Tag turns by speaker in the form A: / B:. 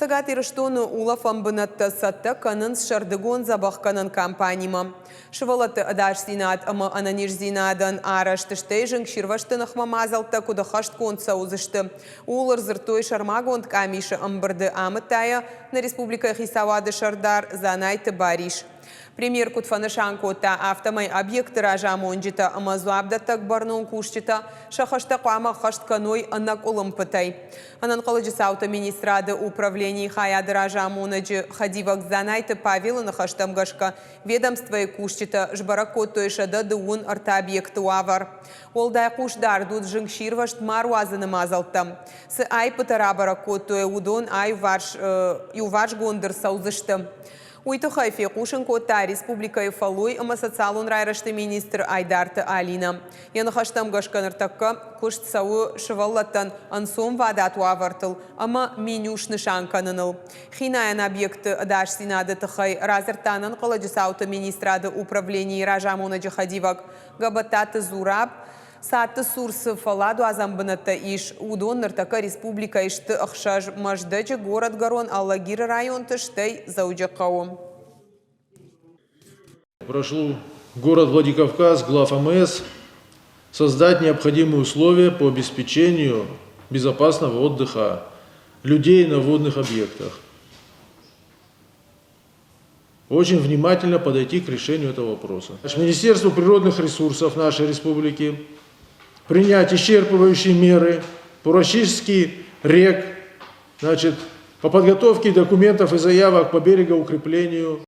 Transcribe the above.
A: Сагат ирыштоны улаф амбынатты сатты канын шардыгон забахканын кампанима. Шывалаты адаш зинат ама ананиш зинадан араштышты жыңширваштынық мамазалты кудахашт конца узышты. Улар зыртой шармагонд камиші амбырды амытая на республика Хисавады шардар занайты бариш. Премьер Кутфанышанко та автомай объекты ражамонжита амазуабдаттак барнон кушчита шахашта қуама хаштқаной аннак улымпытай. Анан қалыжысауты министрады управлений хаяды ражамонаджи хадивак занайты павилы хаштамгашка ведомство и кушчита жбаракот тойшада дуун арта объекты уавар. Олдай кушдар дуд жыңширвашт маруазаны мазалтам. Сы ай пытарабаракот той удон ай варш гондыр саузышты. Уйты хайфе кушынко та республика Фалуй ама социалун райрашты министр Айдарты Алина. Яны хаштам гашканыртакка кушт сауы шываллаттан ансом вадат уавартыл, ама менюшны шанканыныл. Хинаян объекты адаш синады тахай разыртанын қаладжысауты министрады управлений ражамуна джихадивак габататы зураб, Саты сурсы фаладу азамбыната иш удонныртака республика ишты ахшаж маждачы город Гарон Аллагир район тыштай заудjakау.
B: Прошу город Владикавказ, глав АМС, создать необходимые условия по обеспечению безопасного отдыха людей на водных объектах. Очень внимательно подойти к решению этого вопроса. Министерство природных ресурсов нашей республики принять исчерпывающие меры по расчистке рек, по подготовке документов и заявок по берегоукреплению.